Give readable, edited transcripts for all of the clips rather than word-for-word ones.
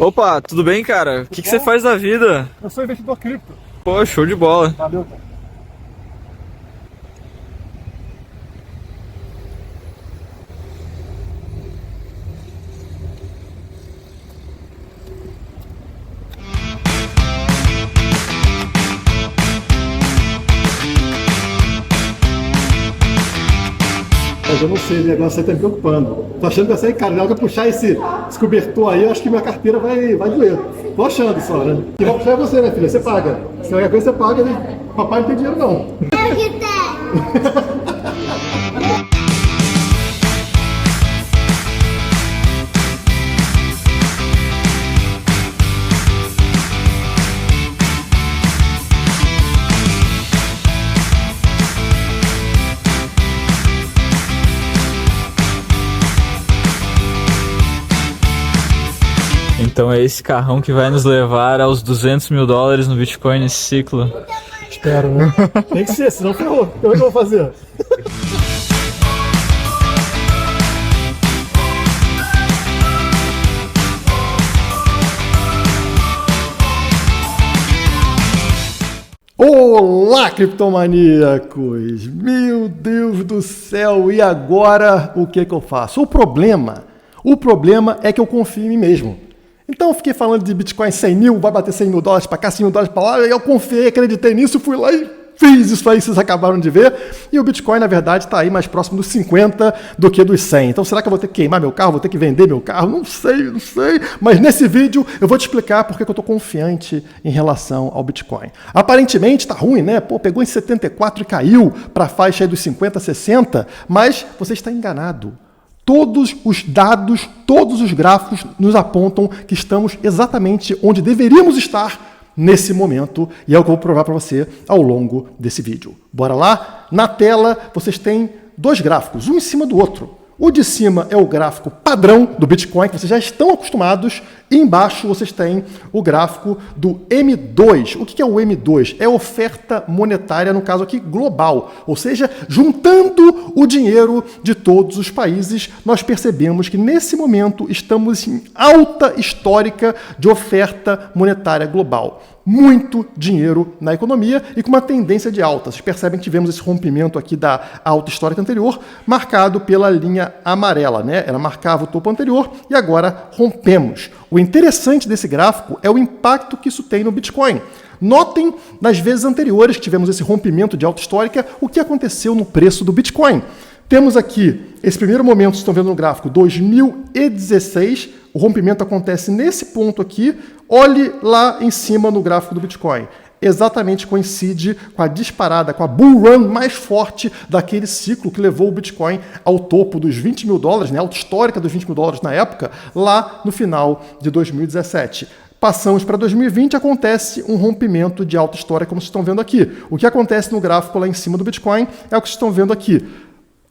Opa, tudo bem, cara? O que você faz da vida? Eu sou investidor cripto. Pô, show de bola. Valeu, cara. Mas eu não sei, o negócio aí tá me preocupando. Tô achando que vai sair caro. Na hora que eu puxar esse cobertor aí, eu acho que minha carteira vai doer. Tô achando só, né? E vai puxar você, né, filha? Você paga. Se qualquer coisa você paga, né? Papai não tem dinheiro, não. Eu que tenho. Então é esse carrão que vai nos levar aos 200 mil dólares no Bitcoin nesse ciclo. Espero, né? Tem que ser, senão ferrou. Então o que eu vou fazer? Olá, criptomaníacos! Meu Deus do céu! E agora o que eu faço? O problema é que eu confio em mim mesmo. Então eu fiquei falando de Bitcoin 100 mil, vai bater 100 mil dólares para cá, 100 mil dólares para lá, e eu confiei, acreditei nisso, fui lá e fiz isso aí, vocês acabaram de ver. E o Bitcoin, na verdade, está aí mais próximo dos 50 do que dos 100. Então será que eu vou ter que queimar meu carro, vou ter que vender meu carro? Não sei. Mas nesse vídeo eu vou te explicar porque eu estou confiante em relação ao Bitcoin. Aparentemente está ruim, né? Pô, pegou em 74 e caiu para a faixa aí dos 50, 60, mas você está enganado. Todos os dados, todos os gráficos nos apontam que estamos exatamente onde deveríamos estar nesse momento, e é o que eu vou provar para você ao longo desse vídeo. Bora lá? Na tela vocês têm dois gráficos, um em cima do outro. O de cima é o gráfico padrão do Bitcoin, que vocês já estão acostumados, e embaixo vocês têm o gráfico do M2. O que é o M2? É oferta monetária, no caso aqui, global. Ou seja, juntando o dinheiro de todos os países, nós percebemos que nesse momento estamos em alta histórica de oferta monetária global. Muito dinheiro na economia e com uma tendência de alta. Vocês percebem que tivemos esse rompimento aqui da alta histórica anterior, marcado pela linha amarela, né? Ela marcava o topo anterior e agora rompemos. O interessante desse gráfico é o impacto que isso tem no Bitcoin. Notem, nas vezes anteriores que tivemos esse rompimento de alta histórica, o que aconteceu no preço do Bitcoin. Temos aqui, esse primeiro momento, vocês estão vendo no gráfico, 2016, o rompimento acontece nesse ponto aqui. Olhe lá em cima no gráfico do Bitcoin. Exatamente coincide com a disparada, com a bull run mais forte daquele ciclo que levou o Bitcoin ao topo dos 20 mil dólares, né, alta histórica dos 20 mil dólares na época, lá no final de 2017. Passamos para 2020, acontece um rompimento de alta história, como vocês estão vendo aqui. O que acontece no gráfico lá em cima do Bitcoin é o que vocês estão vendo aqui.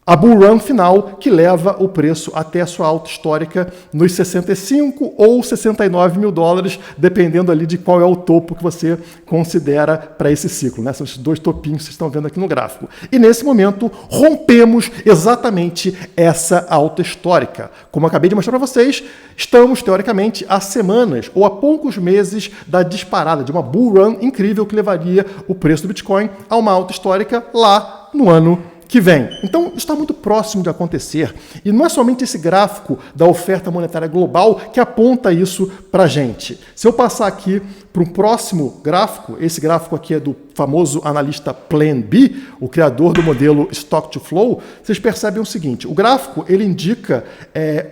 A bull run final que leva o preço até a sua alta histórica nos 65 ou 69 mil dólares, dependendo ali de qual é o topo que você considera para esse ciclo, né? São esses dois topinhos que vocês estão vendo aqui no gráfico. E nesse momento rompemos exatamente essa alta histórica. Como eu acabei de mostrar para vocês, estamos teoricamente há semanas ou há poucos meses da disparada, de uma bull run incrível que levaria o preço do Bitcoin a uma alta histórica lá no ano que vem. Então, está muito próximo de acontecer. E não é somente esse gráfico da oferta monetária global que aponta isso para a gente. Se eu passar aqui para um próximo gráfico, esse gráfico aqui é do famoso analista Plan B, o criador do modelo Stock to Flow, vocês percebem o seguinte, o gráfico ele indica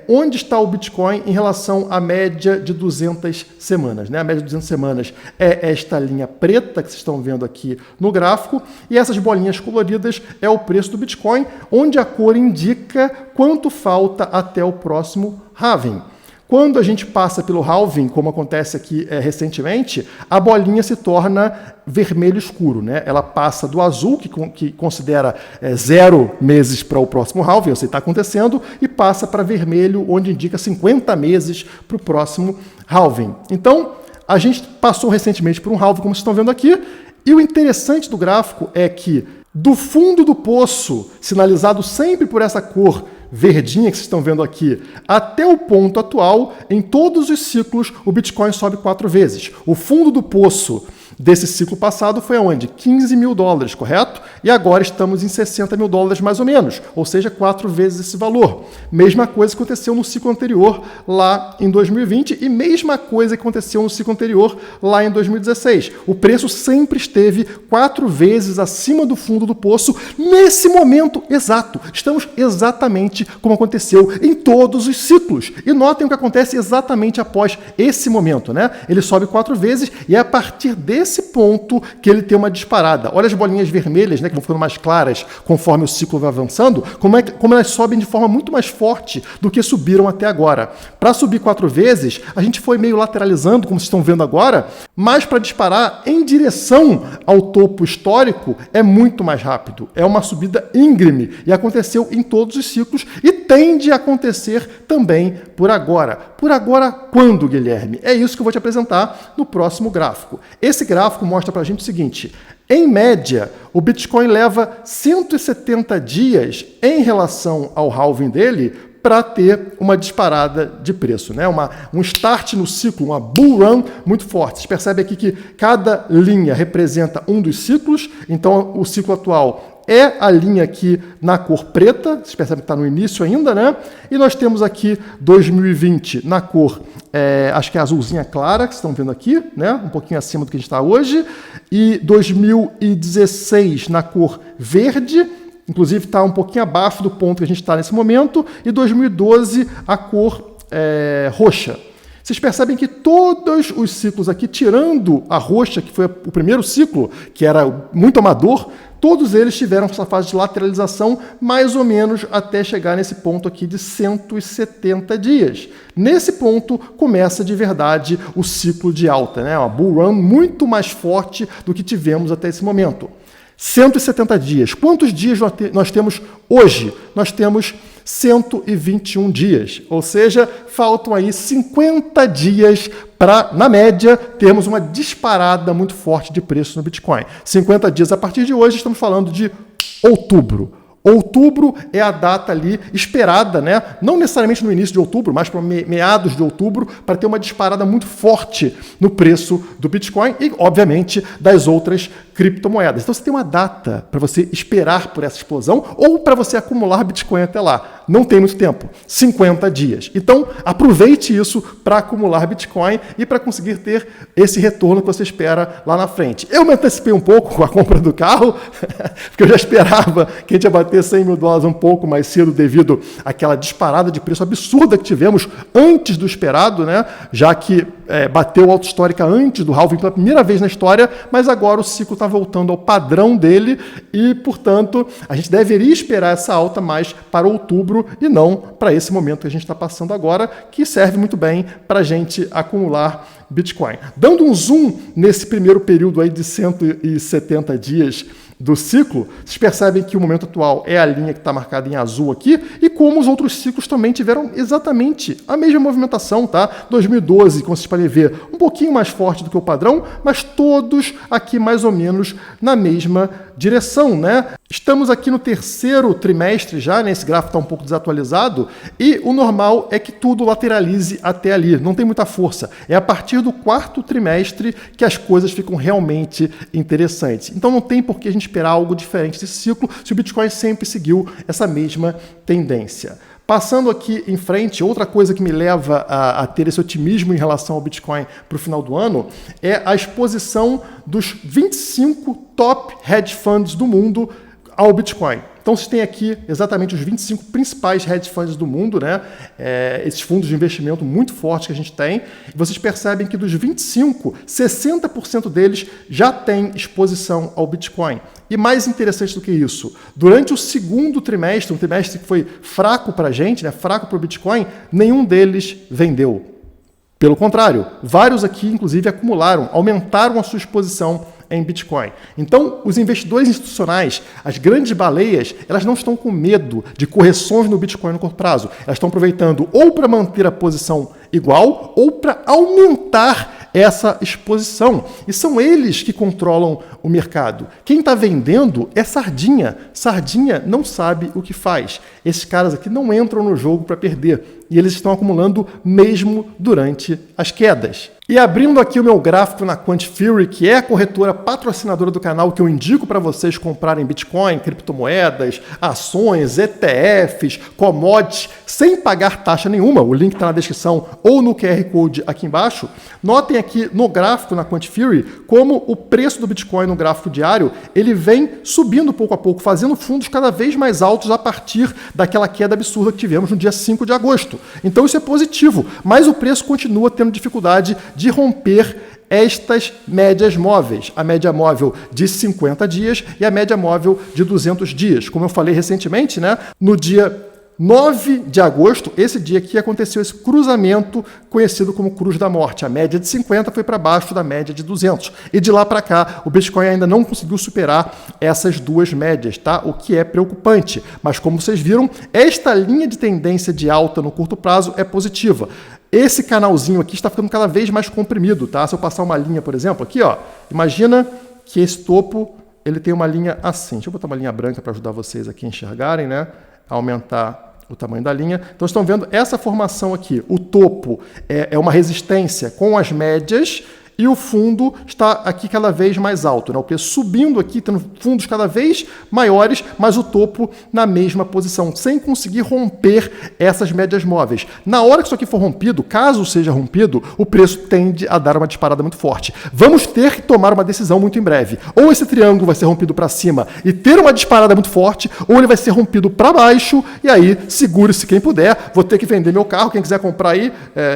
onde está o Bitcoin em relação à média de 200 semanas. Né? A média de 200 semanas é esta linha preta que vocês estão vendo aqui no gráfico, e essas bolinhas coloridas é o preço do Bitcoin, onde a cor indica quanto falta até o próximo halving. Quando a gente passa pelo halving, como acontece aqui recentemente, a bolinha se torna vermelho escuro, né? Ela passa do azul, que considera 0 meses para o próximo halving, ou seja, está acontecendo, e passa para vermelho, onde indica 50 meses para o próximo halving. Então, a gente passou recentemente por um halving, como vocês estão vendo aqui, e o interessante do gráfico é que do fundo do poço, sinalizado sempre por essa cor verdinha que vocês estão vendo aqui, até o ponto atual, em todos os ciclos, o Bitcoin sobe 4 vezes. O fundo do poço desse ciclo passado foi aonde? 15 mil dólares, correto? E agora estamos em 60 mil dólares mais ou menos, ou seja, 4 vezes esse valor. Mesma coisa que aconteceu no ciclo anterior, lá em 2020, e mesma coisa que aconteceu no ciclo anterior, lá em 2016. O preço sempre esteve 4 vezes acima do fundo do poço, nesse momento exato. Estamos exatamente como aconteceu em todos os ciclos. E notem o que acontece exatamente após esse momento, né? Ele sobe 4 vezes e é a partir desse ponto que ele tem uma disparada. Olha as bolinhas vermelhas, né, que vão ficando mais claras conforme o ciclo vai avançando, como elas sobem de forma muito mais forte do que subiram até agora. Para subir 4 vezes, a gente foi meio lateralizando, como vocês estão vendo agora, mas para disparar em direção ao topo histórico é muito mais rápido. É uma subida íngreme e aconteceu em todos os ciclos e tende a acontecer também por agora. Por agora, quando, Guilherme? É isso que eu vou te apresentar no próximo gráfico. Esse gráfico mostra para a gente o seguinte: em média, o Bitcoin leva 170 dias em relação ao halving dele para ter uma disparada de preço, né? Um start no ciclo, uma bull run muito forte. Vocês percebem aqui que cada linha representa um dos ciclos, então o ciclo atual é a linha aqui na cor preta, vocês percebem que está no início ainda, né? E nós temos aqui 2020 na cor, acho que é azulzinha clara, que vocês estão vendo aqui, né? Um pouquinho acima do que a gente está hoje, e 2016 na cor verde, inclusive está um pouquinho abaixo do ponto que a gente está nesse momento, e 2012 a cor roxa. Vocês percebem que todos os ciclos aqui, tirando a roxa, que foi o primeiro ciclo, que era muito amador, todos eles tiveram essa fase de lateralização mais ou menos até chegar nesse ponto aqui de 170 dias. Nesse ponto começa de verdade o ciclo de alta, né? Uma bull run muito mais forte do que tivemos até esse momento. 170 dias. Quantos dias nós temos hoje? Nós temos 121 dias, ou seja, faltam aí 50 dias para, na média, termos uma disparada muito forte de preço no Bitcoin. 50 dias a partir de hoje, estamos falando de outubro. Outubro é a data ali esperada, né? Não necessariamente no início de outubro, mas para meados de outubro, para ter uma disparada muito forte no preço do Bitcoin e, obviamente, das outras criptomoedas. Então, você tem uma data para você esperar por essa explosão ou para você acumular Bitcoin até lá. Não tem muito tempo, 50 dias. Então, aproveite isso para acumular Bitcoin e para conseguir ter esse retorno que você espera lá na frente. Eu me antecipei um pouco com a compra do carro, porque eu já esperava que a gente ia bater 100 mil dólares um pouco mais cedo devido àquela disparada de preço absurda que tivemos antes do esperado, né? Já que bateu alta histórica antes do halving pela primeira vez na história, mas agora o ciclo está voltando ao padrão dele e, portanto, a gente deveria esperar essa alta mais para outubro e não para esse momento que a gente está passando agora, que serve muito bem para a gente acumular Bitcoin. Dando um zoom nesse primeiro período aí de 170 dias do ciclo, vocês percebem que o momento atual é a linha que está marcada em azul aqui, e como os outros ciclos também tiveram exatamente a mesma movimentação, tá? 2012, como vocês podem ver, um pouquinho mais forte do que o padrão, mas todos aqui mais ou menos na mesma direção, né? Estamos aqui no terceiro trimestre já, né? Esse gráfico está um pouco desatualizado, e o normal é que tudo lateralize até ali, não tem muita força. É a partir do quarto trimestre que as coisas ficam realmente interessantes. Então não tem por que a gente esperar algo diferente desse ciclo, se o Bitcoin sempre seguiu essa mesma tendência. Passando aqui em frente, outra coisa que me leva a ter esse otimismo em relação ao Bitcoin para o final do ano é a exposição dos 25 top hedge funds do mundo ao Bitcoin. Então, vocês têm aqui exatamente os 25 principais hedge funds do mundo, né? Esses fundos de investimento muito fortes que a gente tem. E vocês percebem que dos 25, 60% deles já têm exposição ao Bitcoin. E mais interessante do que isso, durante o segundo trimestre, um trimestre que foi fraco para a gente, né? Fraco para o Bitcoin, nenhum deles vendeu. Pelo contrário, vários aqui, inclusive, acumularam, aumentaram a sua exposição em Bitcoin. Então, os investidores institucionais, as grandes baleias, elas não estão com medo de correções no Bitcoin no curto prazo. Elas estão aproveitando ou para manter a posição igual ou para aumentar essa exposição. E são eles que controlam o mercado. Quem está vendendo é sardinha. Sardinha não sabe o que faz. Esses caras aqui não entram no jogo para perder. E eles estão acumulando mesmo durante as quedas. E abrindo aqui o meu gráfico na Quant Fury, que é a corretora patrocinadora do canal, que eu indico para vocês comprarem Bitcoin, criptomoedas, ações, ETFs, commodities, sem pagar taxa nenhuma. O link está na descrição ou no QR Code aqui embaixo. Notem aqui no gráfico na Quant Fury como o preço do Bitcoin no gráfico diário ele vem subindo pouco a pouco, fazendo fundos cada vez mais altos a partir daquela queda absurda que tivemos no dia 5 de agosto. Então isso é positivo, mas o preço continua tendo dificuldade de romper estas médias móveis, a média móvel de 50 dias e a média móvel de 200 dias. Como eu falei recentemente, né, no dia 9 de agosto, esse dia aqui, aconteceu esse cruzamento conhecido como Cruz da Morte. A média de 50 foi para baixo da média de 200. E de lá para cá, o Bitcoin ainda não conseguiu superar essas duas médias, tá? O que é preocupante. Mas como vocês viram, esta linha de tendência de alta no curto prazo é positiva. Esse canalzinho aqui está ficando cada vez mais comprimido, tá? Se eu passar uma linha, por exemplo, aqui, ó, imagina que esse topo ele tem uma linha assim. Deixa eu botar uma linha branca para ajudar vocês aqui a enxergarem, né? Aumentar o tamanho da linha. Então, estão vendo essa formação aqui. O topo é uma resistência com as médias e o fundo está aqui cada vez mais alto, né? O preço subindo aqui, tendo fundos cada vez maiores, mas o topo na mesma posição, sem conseguir romper essas médias móveis. Na hora que isso aqui for rompido, caso seja rompido, o preço tende a dar uma disparada muito forte. Vamos ter que tomar uma decisão muito em breve. Ou esse triângulo vai ser rompido para cima e ter uma disparada muito forte, ou ele vai ser rompido para baixo, e aí segure-se quem puder. Vou ter que vender meu carro, quem quiser comprar aí,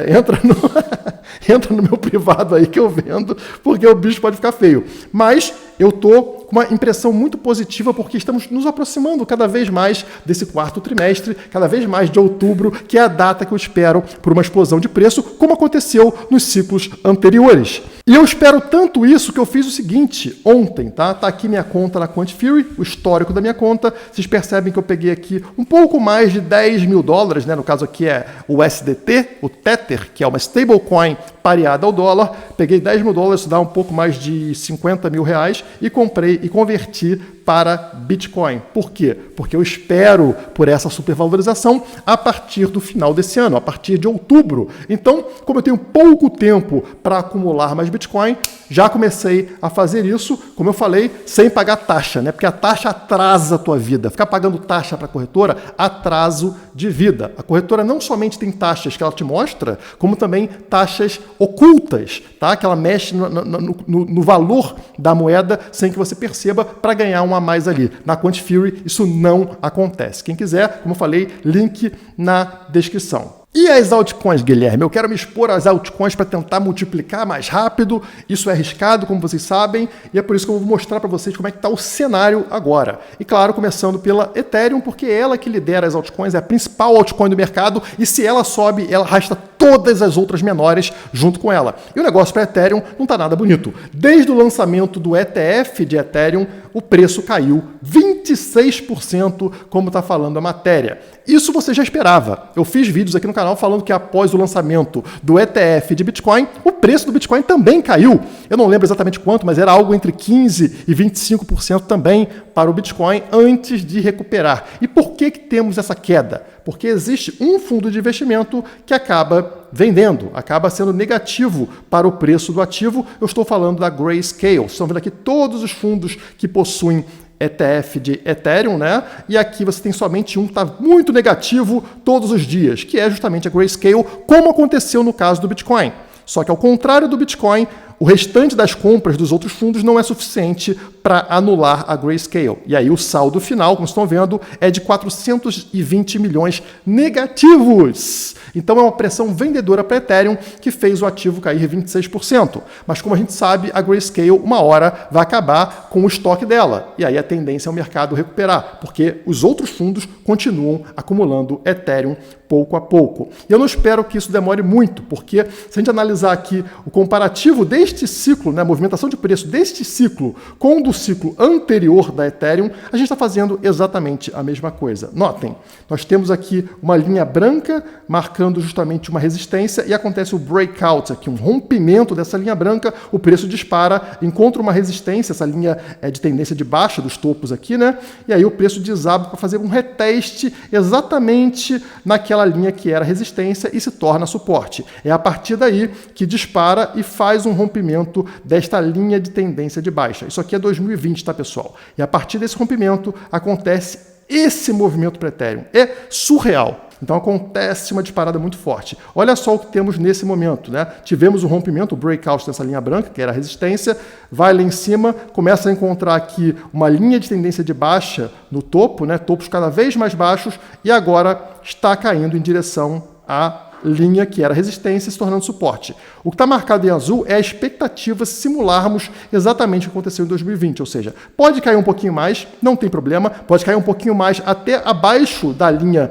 entra no meu privado aí que eu vendo, porque o bicho pode ficar feio. Mas eu estou com uma impressão muito positiva porque estamos nos aproximando cada vez mais desse quarto trimestre, cada vez mais de outubro, que é a data que eu espero por uma explosão de preço, como aconteceu nos ciclos anteriores. E eu espero tanto isso que eu fiz o seguinte ontem, tá? Tá aqui minha conta na Quant Fury, o histórico da minha conta. Vocês percebem que eu peguei aqui um pouco mais de 10 mil dólares, né? No caso aqui é o USDT, o Tether, que é uma stablecoin pareada ao dólar. Peguei 10 mil dólares, isso dá um pouco mais de 50 mil reais, e comprei e converti para Bitcoin. Por quê? Porque eu espero por essa supervalorização a partir do final desse ano, a partir de outubro. Então, como eu tenho pouco tempo para acumular mais Bitcoin, já comecei a fazer isso, como eu falei, sem pagar taxa, né? Porque a taxa atrasa a tua vida. Ficar pagando taxa para a corretora, atraso de vida. A corretora não somente tem taxas que ela te mostra, como também taxas ocultas, tá? Que ela mexe no valor da moeda sem que você perceba para ganhar um a mais ali. Na Quant Fury isso não acontece. Quem quiser, como eu falei, link na descrição. E as altcoins, Guilherme? Eu quero me expor às altcoins para tentar multiplicar mais rápido. Isso é arriscado, como vocês sabem, e é por isso que eu vou mostrar para vocês como é que está o cenário agora. E claro, começando pela Ethereum, porque é ela que lidera as altcoins, é a principal altcoin do mercado, e se ela sobe, ela arrasta todas as outras menores junto com ela. E o negócio para Ethereum não está nada bonito. Desde o lançamento do ETF de Ethereum, o preço caiu 26%, como está falando a matéria. Isso você já esperava. Eu fiz vídeos aqui no canal falando que após o lançamento do ETF de Bitcoin, o preço do Bitcoin também caiu. Eu não lembro exatamente quanto, mas era algo entre 15% e 25% também para o Bitcoin antes de recuperar. E por que temos essa queda? Porque existe um fundo de investimento que acaba vendendo, acaba sendo negativo para o preço do ativo. Eu estou falando da Grayscale. Vocês estão vendo aqui todos os fundos que possuem ETF de Ethereum, né? E aqui você tem somente um que está muito negativo todos os dias, que é justamente a Grayscale, como aconteceu no caso do Bitcoin. Só que ao contrário do Bitcoin, o restante das compras dos outros fundos não é suficiente para anular a Grayscale. E aí o saldo final, como estão vendo, é de 420 milhões negativos. Então é uma pressão vendedora para Ethereum que fez o ativo cair 26%. Mas como a gente sabe, a Grayscale uma hora vai acabar com o estoque dela. E aí a tendência é o mercado recuperar, porque os outros fundos continuam acumulando Ethereum pouco a pouco. E eu não espero que isso demore muito, porque se a gente analisar aqui o comparativo desde deste ciclo, né, a movimentação de preço deste ciclo com o do ciclo anterior da Ethereum, a gente está fazendo exatamente a mesma coisa. Notem, nós temos aqui uma linha branca marcando justamente uma resistência e acontece o breakout aqui, um rompimento dessa linha branca, o preço dispara, encontra uma resistência, essa linha é de tendência de baixa dos topos aqui, né? E aí o preço desaba para fazer um reteste exatamente naquela linha que era resistência e se torna suporte. É a partir daí que dispara e faz um rompimento desta linha de tendência de baixa. Isso aqui é 2020, tá, pessoal? E a partir desse rompimento acontece esse movimento para Ethereum. É surreal. Então acontece uma disparada muito forte. Olha só o que temos nesse momento, né? Tivemos um rompimento, o breakout dessa linha branca, que era a resistência, vai lá em cima, começa a encontrar aqui uma linha de tendência de baixa no topo, né? Topos cada vez mais baixos, e agora está caindo em direção à linha que era resistência se tornando suporte. O que está marcado em azul é a expectativa se simularmos exatamente o que aconteceu em 2020, ou seja, pode cair um pouquinho mais, não tem problema, pode cair um pouquinho mais até abaixo da linha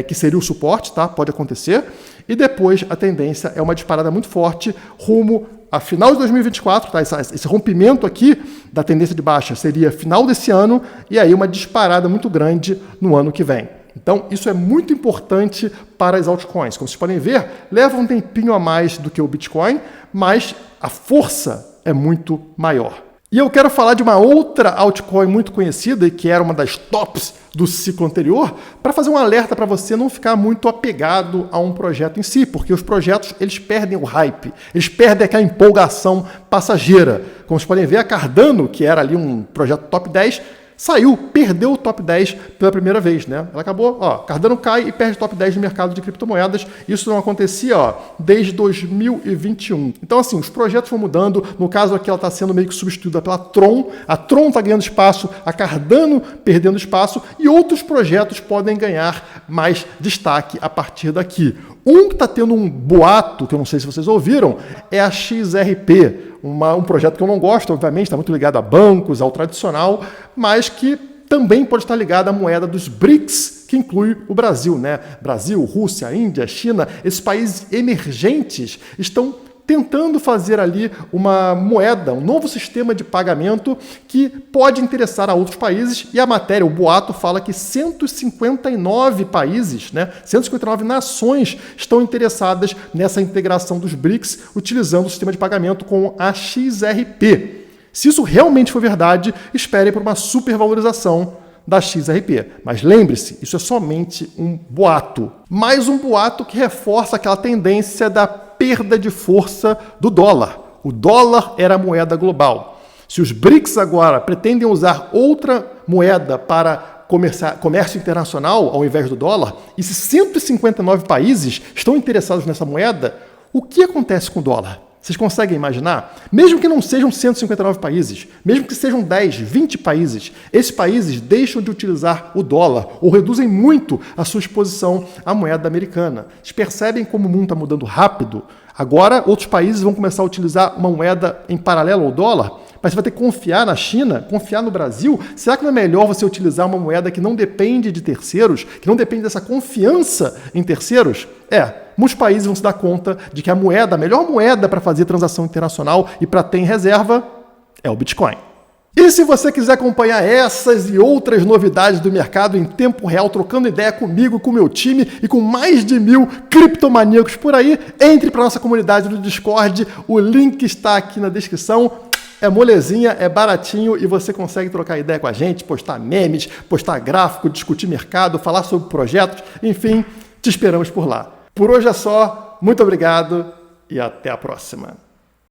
que seria o suporte, tá? Pode acontecer, e depois a tendência é uma disparada muito forte rumo a final de 2024, tá? Esse rompimento aqui da tendência de baixa seria final desse ano, e aí uma disparada muito grande no ano que vem. Então, isso é muito importante para as altcoins. Como vocês podem ver, leva um tempinho a mais do que o Bitcoin, mas a força é muito maior. E eu quero falar de uma outra altcoin muito conhecida e que era uma das tops do ciclo anterior, para fazer um alerta para você não ficar muito apegado a um projeto em si, porque os projetos eles perdem o hype, eles perdem aquela empolgação passageira. Como vocês podem ver, a Cardano, que era ali um projeto top 10, saiu, perdeu o top 10 pela primeira vez, né? Ela acabou, Cardano cai e perde o top 10 no mercado de criptomoedas. Isso não acontecia, desde 2021. Então, assim, os projetos vão mudando. No caso aqui, ela está sendo meio que substituída pela Tron. A Tron está ganhando espaço, a Cardano perdendo espaço e outros projetos podem ganhar mais destaque a partir daqui. Um que está tendo um boato, que eu não sei se vocês ouviram, é a XRP, um projeto que eu não gosto, obviamente, está muito ligado a bancos, ao tradicional, mas que também pode estar ligado à moeda dos BRICS, que inclui o Brasil, né? Brasil, Rússia, Índia, China, esses países emergentes estão tentando fazer ali uma moeda, um novo sistema de pagamento que pode interessar a outros países, e a matéria, o boato, fala que 159 países, né, 159 nações estão interessadas nessa integração dos BRICS, utilizando o sistema de pagamento com a XRP. Se isso realmente for verdade, espere por uma supervalorização da XRP. Mas lembre-se, isso é somente um boato. Mais um boato que reforça aquela tendência da perda de força do dólar. O dólar era a moeda global. Se os BRICS agora pretendem usar outra moeda para comércio internacional ao invés do dólar, e se 159 países estão interessados nessa moeda, o que acontece com o dólar? Vocês conseguem imaginar? Mesmo que não sejam 159 países, mesmo que sejam 10, 20 países, esses países deixam de utilizar o dólar ou reduzem muito a sua exposição à moeda americana. Vocês percebem como o mundo está mudando rápido? Agora, outros países vão começar a utilizar uma moeda em paralelo ao dólar, mas você vai ter que confiar na China, confiar no Brasil. Será que não é melhor você utilizar uma moeda que não depende de terceiros, que não depende dessa confiança em terceiros? Muitos países vão se dar conta de que a melhor moeda para fazer transação internacional e para ter em reserva é o Bitcoin. E se você quiser acompanhar essas e outras novidades do mercado em tempo real, trocando ideia comigo, com o meu time e com mais de 1000 criptomaníacos por aí, entre para a nossa comunidade do Discord. O link está aqui na descrição. É molezinha, é baratinho e você consegue trocar ideia com a gente, postar memes, postar gráfico, discutir mercado, falar sobre projetos, enfim, te esperamos por lá. Por hoje é só, muito obrigado e até a próxima.